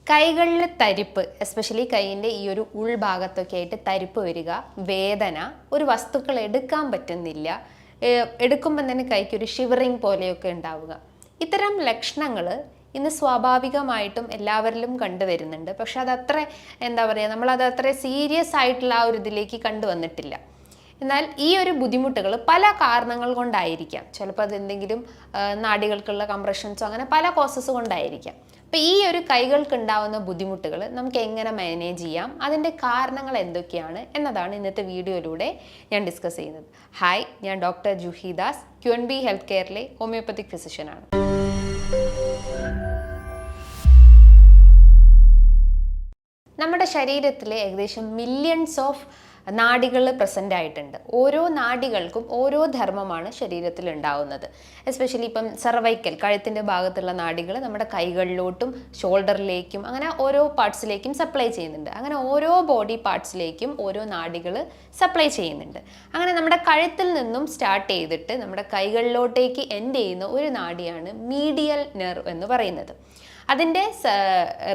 കൈകളിൽ തരിപ്പ്, എസ്പെഷ്യലി കൈയിൻ്റെ ഈ ഒരു ഉൾഭാഗത്തൊക്കെ ആയിട്ട് തരിപ്പ് വരിക, വേദന, ഒരു വസ്തുക്കൾ എടുക്കാൻ പറ്റുന്നില്ല, എടുക്കുമ്പോൾ തന്നെ കൈക്കൊരു ഷിവറിങ് പോലെയൊക്കെ ഉണ്ടാവുക. ഇത്തരം ലക്ഷണങ്ങൾ ഇന്ന് സ്വാഭാവികമായിട്ടും എല്ലാവരിലും കണ്ടുവരുന്നുണ്ട്. പക്ഷെ അതത്ര നമ്മളത് അത്ര സീരിയസ് ആയിട്ടുള്ള ആ ഒരു ഇതിലേക്ക് കണ്ടുവന്നിട്ടില്ല. എന്നാൽ ഈ ഒരു ബുദ്ധിമുട്ടുകൾ പല കാരണങ്ങൾ കൊണ്ടായിരിക്കാം. ചിലപ്പോൾ അതെന്തെങ്കിലും നാഡികൾക്കുള്ള കംപ്രഷൻസോ അങ്ങനെ പല കോസസ് കൊണ്ടായിരിക്കാം. അപ്പോൾ ഈ ഒരു കൈകൾക്ക് ഉണ്ടാവുന്ന ബുദ്ധിമുട്ടുകൾ നമുക്ക് എങ്ങനെ മാനേജ് ചെയ്യാം, അതിൻ്റെ കാരണങ്ങൾ എന്തൊക്കെയാണ് എന്നതാണ് ഇന്നത്തെ വീഡിയോയിലൂടെ ഞാൻ ഡിസ്കസ് ചെയ്യുന്നത്. ഹായ്, ഞാൻ doctor Juhi Das, QNB health കെയറിലെ ഹോമിയോപ്പത്തിക് ഫിസിഷ്യനാണ്. നമ്മുടെ ശരീരത്തിലെ ഏകദേശം മില്യൺസ് ഓഫ് നാഡികൾ പ്രസൻ്റ് ആയിട്ടുണ്ട്. ഓരോ നാഡികൾക്കും ഓരോ ധർമ്മമാണ് ശരീരത്തിൽ ഉണ്ടാവുന്നത്. എസ്പെഷ്യലി ഇപ്പം സർവൈക്കൽ, കഴുത്തിൻ്റെ ഭാഗത്തുള്ള നാഡികൾ നമ്മുടെ കൈകളിലോട്ടും ഷോൾഡറിലേക്കും അങ്ങനെ ഓരോ പാർട്സിലേക്കും സപ്ലൈ ചെയ്യുന്നുണ്ട്. അങ്ങനെ ഓരോ ബോഡി പാർട്സിലേക്കും ഓരോ നാഡികൾ സപ്ലൈ ചെയ്യുന്നുണ്ട്. അങ്ങനെ നമ്മുടെ കഴുത്തിൽ നിന്നും സ്റ്റാർട്ട് ചെയ്തിട്ട് നമ്മുടെ കൈകളിലോട്ടേക്ക് എൻഡ് ചെയ്യുന്ന ഒരു നാഡിയാണ് മീഡിയൽ നെർവ് എന്ന് പറയുന്നത്. അതിൻ്റെ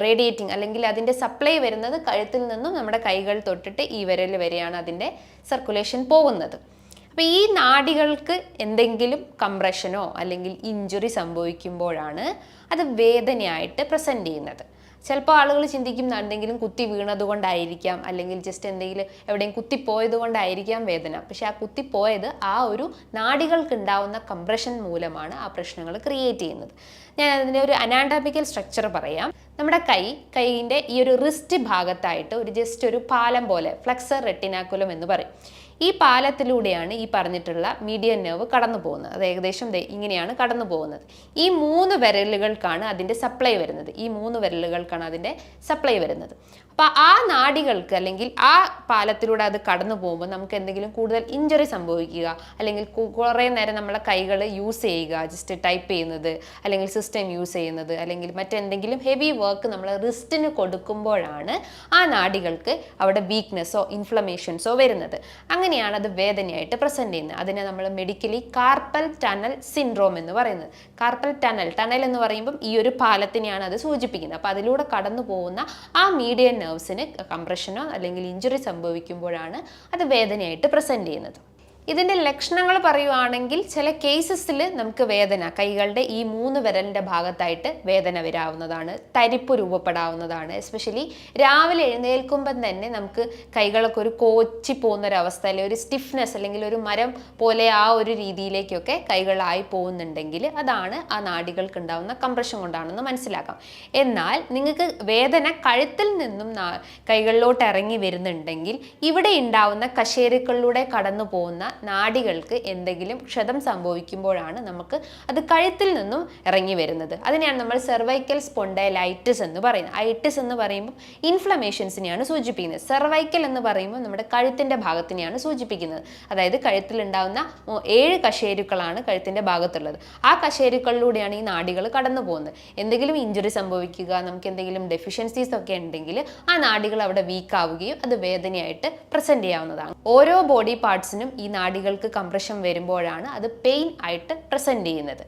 റേഡിയേറ്റിംഗ് അല്ലെങ്കിൽ അതിൻ്റെ സപ്ലൈ വരുന്നത് കഴുത്തിൽ നിന്നും നമ്മുടെ കൈകൾ തൊട്ടിട്ട് ഈ വിരൽ വരെയാണ് അതിൻ്റെ സർക്കുലേഷൻ പോകുന്നത്. അപ്പോൾ ഈ നാഡികൾക്ക് എന്തെങ്കിലും കംപ്രഷനോ അല്ലെങ്കിൽ ഇഞ്ചുറി സംഭവിക്കുമ്പോഴാണ് അത് വേദനയായിട്ട് പ്രസൻറ്റ് ചെയ്യുന്നത്. ചിലപ്പോൾ ആളുകൾ ചിന്തിക്കും എന്തെങ്കിലും കുത്തി വീണത് കൊണ്ടായിരിക്കാം, അല്ലെങ്കിൽ ജസ്റ്റ് എന്തെങ്കിലും എവിടെയും കുത്തിപ്പോയത് കൊണ്ടായിരിക്കാം വേദന. പക്ഷെ ആ കുത്തിപ്പോയത് ആ ഒരു നാഡികൾക്ക് ഉണ്ടാവുന്ന കംപ്രഷൻ മൂലമാണ് ആ പ്രശ്നങ്ങൾ ക്രിയേറ്റ് ചെയ്യുന്നത്. ഞാൻ അതിൻ്റെ ഒരു അനാറ്റോമിക്കൽ സ്ട്രക്ചർ പറയാം. നമ്മുടെ കൈയിൻ്റെ ഈ ഒരു റിസ്റ്റ് ഭാഗത്തായിട്ട് ജസ്റ്റ് ഒരു പാലം പോലെ ഫ്ലെക്സർ റെറ്റിനാക്കുലം എന്ന് പറയും. ഈ പാലത്തിലൂടെയാണ് ഈ പറഞ്ഞിട്ടുള്ള മീഡിയൻ നെർവ് കടന്നു പോകുന്നത്. അത് ഏകദേശം ഇങ്ങനെയാണ് കടന്നു പോകുന്നത്. ഈ 3 വിരലുകൾക്കാണ് അതിൻ്റെ സപ്ലൈ വരുന്നത്. അപ്പോൾ ആ നാഡികൾക്ക് അല്ലെങ്കിൽ ആ പാലത്തിലൂടെ അത് കടന്നു പോകുമ്പോൾ നമുക്ക് എന്തെങ്കിലും കൂടുതൽ ഇഞ്ചുറി സംഭവിക്കുക, അല്ലെങ്കിൽ കുറേ നേരം നമ്മളെ കൈകൾ യൂസ് ചെയ്യുക, ജസ്റ്റ് ടൈപ്പ് ചെയ്യുന്നത് അല്ലെങ്കിൽ സിസ്റ്റം യൂസ് ചെയ്യുന്നത്, അല്ലെങ്കിൽ മറ്റെന്തെങ്കിലും ഹെവി വർക്ക് നമ്മൾ റിസ്റ്റിന് കൊടുക്കുമ്പോഴാണ് ആ നാഡികൾക്ക് അവിടെ വീക്ക്നെസ്സോ ഇൻഫ്ലമേഷൻസോ വരുന്നത്. അങ്ങനെയാണ് അത് വേദനയായിട്ട് പ്രസൻറ്റ് ചെയ്യുന്നത്. അതിനെ നമ്മൾ മെഡിക്കലി കാർപ്പൽ ടണൽ സിൻഡ്രോം എന്ന് പറയുന്നത്. കാർപ്പൽ ടണൽ എന്ന് പറയുമ്പം ഈ ഒരു പാലത്തിനെയാണ് അത് സൂചിപ്പിക്കുന്നത്. അപ്പോൾ അതിലൂടെ കടന്നു പോകുന്ന ആ മീഡിയൻ നെർവ്സിന് കംപ്രഷനോ അല്ലെങ്കിൽ ഇഞ്ചുറി സംഭവിക്കുമ്പോഴാണ് അത് വേദനയായിട്ട് പ്രസൻറ്റ് ചെയ്യുന്നത്. ഇതിൻ്റെ ലക്ഷണങ്ങൾ പറയുവാണെങ്കിൽ ചില കേസസിൽ നമുക്ക് വേദന, കൈകളുടെ ഈ 3 വിരലിൻ്റെ ഭാഗത്തായിട്ട് വേദന വരാവുന്നതാണ്, തരിപ്പ് രൂപപ്പെടാവുന്നതാണ്. എസ്പെഷ്യലി രാവിലെ എഴുന്നേൽക്കുമ്പം തന്നെ നമുക്ക് കൈകളൊക്കെ ഒരു കോച്ചി പോകുന്നൊരവസ്ഥ, അല്ലെങ്കിൽ ഒരു സ്റ്റിഫ്നെസ്, അല്ലെങ്കിൽ ഒരു മരം പോലെ ആ ഒരു രീതിയിലേക്കൊക്കെ കൈകളായി പോകുന്നുണ്ടെങ്കിൽ അതാണ് ആ നാഡികൾക്ക് ഉണ്ടാവുന്ന കംപ്രഷൻ കൊണ്ടാണെന്ന് മനസ്സിലാക്കാം. എന്നാൽ നിങ്ങൾക്ക് വേദന കഴുത്തിൽ നിന്നും കൈകളിലോട്ട് ഇറങ്ങി വരുന്നുണ്ടെങ്കിൽ ഇവിടെ ഉണ്ടാവുന്ന കശേരുക്കളിലൂടെ കടന്നു പോകുന്ന നാഡികൾക്ക് എന്തെങ്കിലും ക്ഷതം സംഭവിക്കുമ്പോഴാണ് നമുക്ക് അത് കഴുത്തിൽ നിന്നും ഇറങ്ങി വരുന്നത്. അതിനെയാണ് നമ്മൾ സെർവൈക്കൽ സ്പോണ്ടൈലൈറ്റിസ് എന്ന് പറയുന്നത്. ഐറ്റിസ് എന്ന് പറയുമ്പോൾ ഇൻഫ്ലമേഷൻസിനെയാണ് സൂചിപ്പിക്കുന്നത്. സെർവൈക്കൽ എന്ന് പറയുമ്പോൾ നമ്മുടെ കഴുത്തിൻ്റെ ഭാഗത്തിനെയാണ് സൂചിപ്പിക്കുന്നത്. അതായത് കഴുത്തിലുണ്ടാവുന്ന 7 കശേരുക്കളാണ് കഴുത്തിൻ്റെ ഭാഗത്തുള്ളത്. ആ കശേരുക്കളിലൂടെയാണ് ഈ നാഡികൾ കടന്നു പോകുന്നത്. എന്തെങ്കിലും ഇഞ്ചുറി സംഭവിക്കുക, നമുക്ക് എന്തെങ്കിലും ഡെഫിഷ്യൻസീസ് ഒക്കെ ഉണ്ടെങ്കിൽ ആ നാഡികൾ അവിടെ വീക്ക് ആവുകയും അത് വേദനയായിട്ട് പ്രസൻറ്റ് ചെയ്യാവുന്നതാണ്. ഓരോ ബോഡി പാർട്സിനും ഈ നാഡികൾക്ക് കംപ്രഷൻ വരുമ്പോഴാണ് അത് പെയിൻ ആയിട്ട് പ്രസൻറ്റ് ചെയ്യുന്നത്.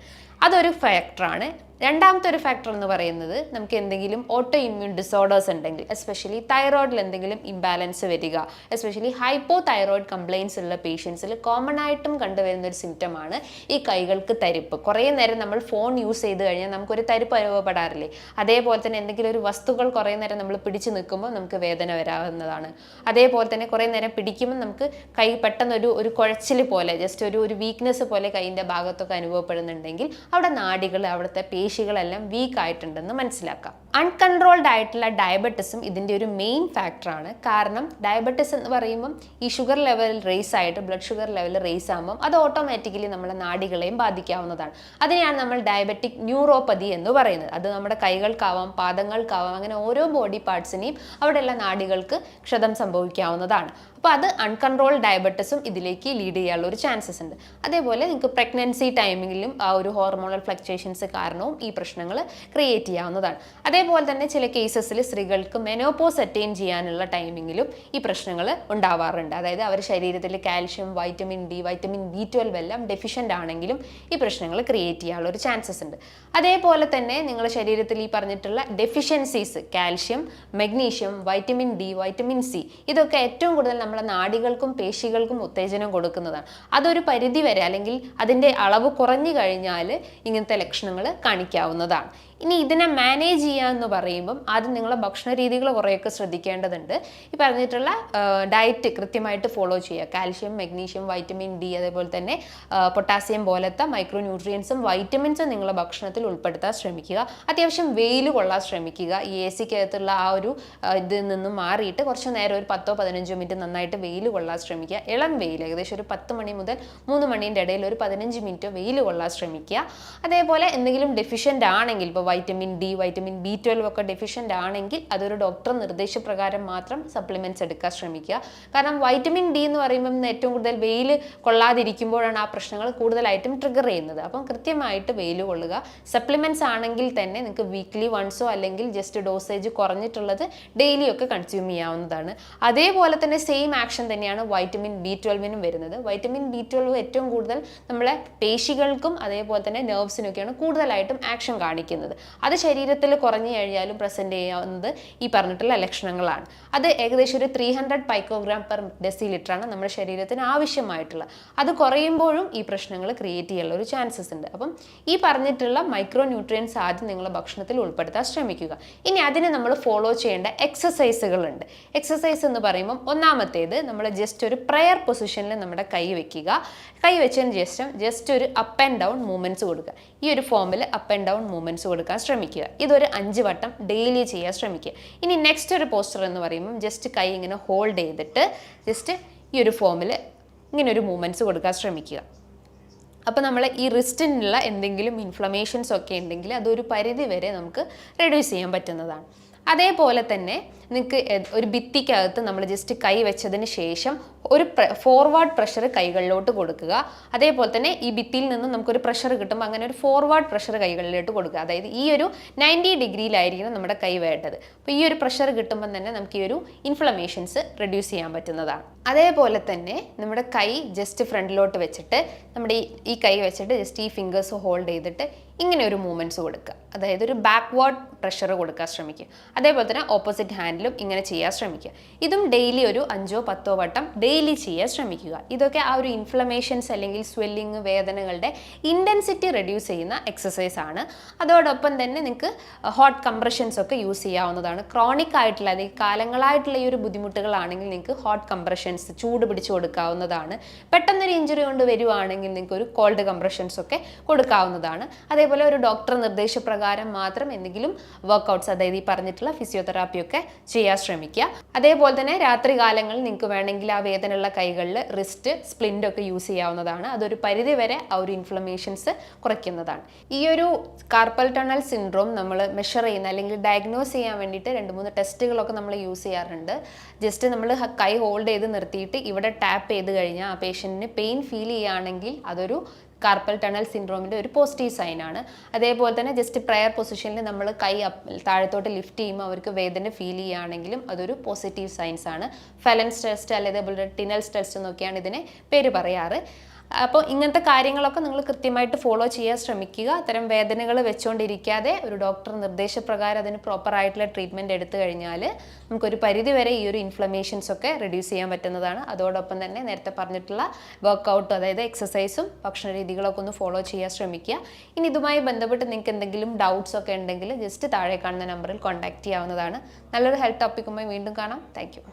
അതൊരു ഫാക്ടറാണ്. രണ്ടാമത്തെ ഒരു ഫാക്ടർ എന്ന് പറയുന്നത് നമുക്ക് എന്തെങ്കിലും ഓട്ടോ ഇമ്മ്യൂൺ ഡിസോർഡേഴ്സ് ഉണ്ടെങ്കിൽ, എസ്പെഷ്യലി തൈറോയിഡിൽ എന്തെങ്കിലും ഇംബാലൻസ് വരിക, എസ്പെഷ്യലി ഹൈപ്പോ തൈറോയിഡ് കംപ്ലയിൻസ് ഉള്ള പേഷ്യൻസിൽ കോമൺ ആയിട്ടും കണ്ടുവരുന്ന ഒരു സിംറ്റമാണ് ഈ കൈകൾക്ക് തരിപ്പ്. കുറേ നേരം നമ്മൾ ഫോൺ യൂസ് ചെയ്ത് കഴിഞ്ഞാൽ നമുക്കൊരു തരിപ്പ് അനുഭവപ്പെടാറില്ലേ? അതേപോലെ തന്നെ എന്തെങ്കിലും ഒരു വസ്തുക്കൾ കുറേ നേരം നമ്മൾ പിടിച്ചു നിൽക്കുമ്പോൾ നമുക്ക് വേദന വരാവുന്നതാണ്. അതേപോലെ തന്നെ കുറേ നേരം പിടിക്കുമ്പോൾ നമുക്ക് കൈ പെട്ടെന്ന് ഒരു കുഴച്ചിൽ പോലെ, ജസ്റ്റ് ഒരു വീക്ക്നെസ് പോലെ കൈയിൻ്റെ ഭാഗത്തൊക്കെ അനുഭവപ്പെടുന്നുണ്ടെങ്കിൽ അവിടെ നാഡികൾ, അവിടുത്തെ പേശികളെല്ലാം വീക്ക് ആയിട്ടുണ്ടെന്ന് മനസ്സിലാക്കാം. അൺകൺട്രോൾഡ് ആയിട്ടുള്ള ഡയബറ്റിസും ഇതിൻ്റെ ഒരു മെയിൻ ഫാക്ടറാണ്. കാരണം ഡയബറ്റിസ് എന്ന് പറയുമ്പം ഈ ഷുഗർ ലെവൽ റേസ് ആയിട്ട്, ബ്ലഡ് ഷുഗർ ലെവൽ റേസ് ആകുമ്പം അത് ഓട്ടോമാറ്റിക്കലി നമ്മളെ നാഡികളെയും ബാധിക്കാവുന്നതാണ്. അതിനെയാണ് നമ്മൾ ഡയബറ്റിക് ന്യൂറോപ്പതി എന്ന് പറയുന്നത്. അത് നമ്മുടെ കൈകൾക്കാവാം, പാദങ്ങൾക്കാവാം, അങ്ങനെ ഓരോ ബോഡി പാർട്സിനെയും അവിടെയുള്ള നാഡികൾക്ക് ക്ഷതം സംഭവിക്കാവുന്നതാണ്. അപ്പോൾ അത് അൺകൺട്രോൾഡ് ഡയബറ്റിസും ഇതിലേക്ക് ലീഡ് ചെയ്യാനുള്ള ഒരു ചാൻസസ് ഉണ്ട്. അതേപോലെ നിങ്ങൾക്ക് പ്രഗ്നൻസി ടൈമിലും ആ ഒരു ഹോർമോണൽ ഫ്ലക്ച്വേഷൻസ് കാരണവും ഈ പ്രശ്നങ്ങൾ ക്രിയേറ്റ് ചെയ്യാവുന്നതാണ്. അതേപോലെ അതേപോലെ തന്നെ ചില കേസസിൽ സ്ത്രീകൾക്ക് മെനോപോസ് അറ്റൈൻ ചെയ്യാനുള്ള ടൈമിങ്ങിലും ഈ പ്രശ്നങ്ങൾ ഉണ്ടാവാറുണ്ട്. അതായത് അവരുടെ ശരീരത്തിൽ calcium, vitamin D, vitamin B12 എല്ലാം ഡെഫിഷ്യൻ്റ് ആണെങ്കിലും ഈ പ്രശ്നങ്ങൾ ക്രിയേറ്റ് ചെയ്യാനുള്ള ഒരു ചാൻസസ് ഉണ്ട്. അതേപോലെ തന്നെ നിങ്ങളുടെ ശരീരത്തിൽ ഈ പറഞ്ഞിട്ടുള്ള deficiencies, calcium, magnesium, vitamin D, vitamin C, ഇതൊക്കെ ഏറ്റവും കൂടുതൽ നമ്മുടെ നാഡികൾക്കും പേശികൾക്കും ഉത്തേജനം കൊടുക്കുന്നതാണ്. അതൊരു പരിധി വരെ അല്ലെങ്കിൽ അതിൻ്റെ അളവ് കുറഞ്ഞു കഴിഞ്ഞാൽ ഇങ്ങനത്തെ ലക്ഷണങ്ങൾ കാണിക്കാവുന്നതാണ്. ഇനി ഇതിനെ മാനേജ് ചെയ്യുക എന്ന് പറയുമ്പം ആദ്യം നിങ്ങളുടെ ഭക്ഷണ രീതികൾ കുറേയൊക്കെ ശ്രദ്ധിക്കേണ്ടതുണ്ട്. ഈ പറഞ്ഞിട്ടുള്ള ഡയറ്റ് കൃത്യമായിട്ട് ഫോളോ ചെയ്യുക. കാൽഷ്യം, മഗ്നീഷ്യം, വൈറ്റമിൻ ഡി, അതേപോലെ തന്നെ പൊട്ടാസ്യം പോലത്തെ മൈക്രോ ന്യൂട്രിയൻസും വൈറ്റമിൻസും നിങ്ങളുടെ ഭക്ഷണത്തിൽ ഉൾപ്പെടുത്താൻ ശ്രമിക്കുക. അത്യാവശ്യം വെയിൽ കൊള്ളാൻ ശ്രമിക്കുക. ഈ AC-ക്കകത്തുള്ള ആ ഒരു ഇതിൽ നിന്നും മാറിയിട്ട് കുറച്ച് നേരം ഒരു 10-15 മിനിറ്റ് നന്നായിട്ട് വെയിൽ കൊള്ളാൻ ശ്രമിക്കുക. ഇളം വെയിൽ, ഏകദേശം ഒരു 10 മണി മുതൽ 3 മണീൻ്റെ ഇടയിൽ ഒരു 15 മിനിറ്റ് വെയിൽ കൊള്ളാൻ ശ്രമിക്കുക. അതേപോലെ എന്തെങ്കിലും ഡെഫിഷ്യൻ്റ് ആണെങ്കിൽ, ഇപ്പോൾ വൈറ്റമിൻ ഡി, വൈറ്റമിൻ B12 ഒക്കെ ഡെഫിഷ്യൻ്റ് ആണെങ്കിൽ അതൊരു ഡോക്ടർ നിർദ്ദേശപ്രകാരം മാത്രം സപ്ലിമെൻറ്റ്സ് എടുക്കാൻ ശ്രമിക്കുക. കാരണം വൈറ്റമിൻ ഡി എന്ന് പറയുമ്പം ഏറ്റവും കൂടുതൽ വെയിൽ കൊള്ളാതിരിക്കുമ്പോഴാണ് ആ പ്രശ്നങ്ങൾ കൂടുതലായിട്ടും ട്രിഗർ ചെയ്യുന്നത്. അപ്പം കൃത്യമായിട്ട് വെയിൽ കൊള്ളുക. സപ്ലിമെൻറ്റ്സ് ആണെങ്കിൽ തന്നെ നിങ്ങൾക്ക് വീക്ക്ലി വൺസോ അല്ലെങ്കിൽ ജസ്റ്റ് ഡോസേജ് കുറഞ്ഞിട്ടുള്ളത് ഡെയിലി ഒക്കെ കൺസ്യൂം ചെയ്യാവുന്നതാണ്. അതേപോലെ തന്നെ സെയിം ആക്ഷൻ തന്നെയാണ് വൈറ്റമിൻ B12 വരുന്നത്. വൈറ്റമിൻ B12 ഏറ്റവും കൂടുതൽ നമ്മളെ പേശികൾക്കും അതേപോലെ തന്നെ നെർവ്സിനൊക്കെയാണ് കൂടുതലായിട്ടും ആക്ഷൻ കാണിക്കുന്നത്. അത് ശരീരത്തിൽ കുറഞ്ഞു കഴിഞ്ഞാലും പ്രസൻറ്റ് ചെയ്യാവുന്നത് ഈ പറഞ്ഞിട്ടുള്ള ലക്ഷണങ്ങളാണ്. അത് ഏകദേശം ഒരു 300 പൈക്കോഗ്രാം/ഡെസിലിറ്റർ ആണ് നമ്മുടെ ശരീരത്തിന് ആവശ്യമായിട്ടുള്ള. അത് കുറയുമ്പോഴും ഈ പ്രശ്നങ്ങൾ ക്രിയേറ്റ് ചെയ്യാനുള്ള ഒരു ചാൻസസ് ഉണ്ട്. അപ്പം ഈ പറഞ്ഞിട്ടുള്ള മൈക്രോ ന്യൂട്രിയൻസ് ആദ്യം നിങ്ങളുടെ ഭക്ഷണത്തിൽ ഉൾപ്പെടുത്താൻ ശ്രമിക്കുക. ഇനി അതിന് നമ്മൾ ഫോളോ ചെയ്യേണ്ട എക്സസൈസുകളുണ്ട്. എക്സസൈസ് എന്ന് പറയുമ്പം ഒന്നാമത്തേത്, നമ്മൾ ജസ്റ്റ് ഒരു പ്രെയർ പൊസിഷനിൽ നമ്മുടെ കൈ വെക്കുക. കൈ വെച്ചതിന് ശേഷം ജസ്റ്റ് ഒരു അപ്പ് ആൻഡ് ഡൗൺ മൂവ്മെൻറ്റ്സ് കൊടുക്കുക. ഈ ഒരു ഫോമിൽ അപ്പ് ആൻഡ് ഡൗൺ മൂവ്മെൻറ്റ്സ് കൊടുക്കാൻ ശ്രമിക്കുക. ഇതൊരു 5 വട്ടം ഡെയിലി ചെയ്യാൻ ശ്രമിക്കുക. ഇനി നെക്സ്റ്റ് ഒരു പോസ്റ്റർ എന്ന് പറയുമ്പം ജസ്റ്റ് കൈ ഇങ്ങനെ ഹോൾഡ് ചെയ്തിട്ട് ജസ്റ്റ് ഈ ഒരു ഫോമിൽ ഇങ്ങനെ ഒരു മൂവ്മെൻറ്റ്സ് കൊടുക്കാൻ ശ്രമിക്കുക. അപ്പോൾ നമ്മൾ ഈ റിസ്റ്റിനുള്ള എന്തെങ്കിലും ഇൻഫ്ലമേഷൻസ് ഒക്കെ ഉണ്ടെങ്കിൽ അതൊരു പരിധി വരെ നമുക്ക് റെഡ്യൂസ് ചെയ്യാൻ പറ്റുന്നതാണ്. അതേപോലെ തന്നെ നിങ്ങൾക്ക് ഒരു ഭിത്തിക്കകത്ത് നമ്മൾ ജസ്റ്റ് കൈ വെച്ചതിന് ശേഷം ഒരു ഫോർവേഡ് പ്രഷർ കൈകളിലോട്ട് കൊടുക്കുക. അതേപോലെ തന്നെ ഈ ഭിത്തിയിൽ നിന്ന് നമുക്കൊരു പ്രഷർ കിട്ടുമ്പോൾ അങ്ങനെ ഒരു ഫോർവേഡ് പ്രഷർ കൈകളിലോട്ട് കൊടുക്കുക. അതായത് ഈ ഒരു 90 ഡിഗ്രിയിലായിരിക്കണം നമ്മുടെ കൈ വേണ്ടത്. അപ്പോൾ ഈ ഒരു പ്രഷർ കിട്ടുമ്പോൾ തന്നെ നമുക്ക് ഈ ഒരു ഇൻഫ്ലമേഷൻസ് റെഡ്യൂസ് ചെയ്യാൻ പറ്റുന്നതാണ്. അതേപോലെ തന്നെ നമ്മുടെ കൈ ജസ്റ്റ് ഫ്രണ്ടിലോട്ട് വെച്ചിട്ട് നമ്മുടെ ഈ കൈ വെച്ചിട്ട് ജസ്റ്റ് ഈ ഫിംഗേഴ്സ് ഹോൾഡ് ചെയ്തിട്ട് ഇങ്ങനെ ഒരു മൂവ്മെൻറ്റ്സ് കൊടുക്കുക. അതായത് ഒരു ബാക്ക്വേർഡ് പ്രഷർ കൊടുക്കാൻ ശ്രമിക്കുക. അതേപോലെ തന്നെ ഓപ്പോസിറ്റ് ഹാൻഡിലും ഇങ്ങനെ ചെയ്യാൻ ശ്രമിക്കുക. ഇതും ഡെയിലി ഒരു 5-10 വട്ടം ഡെയിലി ചെയ്യാൻ ശ്രമിക്കുക. ഇതൊക്കെ ആ ഒരു ഇൻഫ്ലമേഷൻസ് അല്ലെങ്കിൽ സ്വെല്ലിങ്, വേദനകളുടെ ഇൻറ്റൻസിറ്റി റെഡ്യൂസ് ചെയ്യുന്ന എക്സസൈസ് ആണ്. അതോടൊപ്പം തന്നെ നിങ്ങൾക്ക് ഹോട്ട് കംപ്രഷൻസ് ഒക്കെ യൂസ് ചെയ്യാവുന്നതാണ്. ക്രോണിക് ആയിട്ടുള്ള അതായത് കാലങ്ങളായിട്ടുള്ള ഈ ഒരു ബുദ്ധിമുട്ടുകളാണെങ്കിൽ നിങ്ങൾക്ക് ഹോട്ട് കംപ്രഷൻസ്, ചൂട് പിടിച്ചു കൊടുക്കാവുന്നതാണ്. പെട്ടെന്നൊരു ഇഞ്ചുറി കൊണ്ട് വരുവാണെങ്കിൽ നിങ്ങൾക്ക് ഒരു കോൾഡ് കംപ്രഷൻസ് ഒക്കെ കൊടുക്കാവുന്നതാണ്. അതേപോലെ ഒരു ഡോക്ടർ നിർദ്ദേശപ്രകാരം മാത്രം എന്തെങ്കിലും വർക്കൗട്ട്സ്, അതായത് ഈ പറഞ്ഞിട്ടുള്ള ഫിസിയോതെറാപ്പി ഒക്കെ ചെയ്യാൻ ശ്രമിക്കുക. അതേപോലെ തന്നെ രാത്രി കാലങ്ങളിൽ നിങ്ങൾക്ക് വേണമെങ്കിൽ ആ വേദനയുള്ള കൈകളിൽ റിസ്റ്റ്, സ്പ്ലിൻ്റ് ഒക്കെ യൂസ് ചെയ്യാവുന്നതാണ്. അതൊരു പരിധി വരെ ആ ഒരു ഇൻഫ്ലമേഷൻസ് കുറയ്ക്കുന്നതാണ്. ഈ ഒരു കാർപ്പൽ ടണൽ സിൻഡ്രോം നമ്മൾ മെഷർ ചെയ്യുന്ന അല്ലെങ്കിൽ ഡയഗ്നോസ് ചെയ്യാൻ വേണ്ടിയിട്ട് 2-3 ടെസ്റ്റുകളൊക്കെ നമ്മൾ യൂസ് ചെയ്യാറുണ്ട്. ജസ്റ്റ് നമ്മൾ കൈ ഹോൾഡ് ചെയ്ത് നിർത്തിയിട്ട് ഇവിടെ ടാപ്പ് ചെയ്ത് കഴിഞ്ഞാൽ ആ പേഷ്യൻറ്റിന് പെയിൻ ഫീൽ ചെയ്യുകയാണെങ്കിൽ അതൊരു കാർപ്പൽ ടണൽ സിൻഡ്രോമിൻ്റെ ഒരു പോസിറ്റീവ് സൈൻ ആണ്. അതേപോലെ തന്നെ ജസ്റ്റ് പ്രെയർ പൊസിഷനിൽ നമ്മൾ കൈ താഴത്തോട്ട് ലിഫ്റ്റ് ചെയ്യുമ്പോൾ അവർക്ക് വേദന ഫീൽ ചെയ്യുകയാണെങ്കിലും അതൊരു പോസിറ്റീവ് സൈൻസ് ആണ്. ഫെലൻസ് ടെസ്റ്റ് അല്ലെങ്കിൽ അതേപോലെ ടിനൽസ് ടെസ്റ്റ് എന്നൊക്കെയാണ് ഇതിനെ പേര് പറയാറ്. അപ്പോൾ ഇങ്ങനത്തെ കാര്യങ്ങളൊക്കെ നിങ്ങൾ കൃത്യമായിട്ട് ഫോളോ ചെയ്യാൻ ശ്രമിക്കുക. അത്തരം വേദനകൾ വെച്ചുകൊണ്ടിരിക്കാതെ ഒരു ഡോക്ടർ നിർദ്ദേശപ്രകാരം അതിന് പ്രോപ്പറായിട്ടുള്ള ട്രീറ്റ്മെൻറ്റ് എടുത്തു കഴിഞ്ഞാൽ നമുക്കൊരു പരിധി വരെ ഈ ഒരു ഇൻഫ്ലമേഷൻസ് ഒക്കെ റെഡ്യൂസ് ചെയ്യാൻ പറ്റുന്നതാണ്. അതോടൊപ്പം തന്നെ നേരത്തെ പറഞ്ഞിട്ടുള്ള വർക്കൗട്ട്, അതായത് എക്സസൈസും ഭക്ഷണ രീതികളൊക്കെ ഒന്ന് ഫോളോ ചെയ്യാൻ ശ്രമിക്കുക. ഇനി ഇതുമായി ബന്ധപ്പെട്ട് നിങ്ങൾക്ക് എന്തെങ്കിലും ഡൗട്ട്സ് ഒക്കെ ഉണ്ടെങ്കിൽ ജസ്റ്റ് താഴെ കാണുന്ന നമ്പറിൽ കോൺടാക്ട് ചെയ്യാവുന്നതാണ്. നല്ലൊരു ഹെൽത്ത് ടോപ്പിക്കുമായി വീണ്ടും കാണാം. Thank you.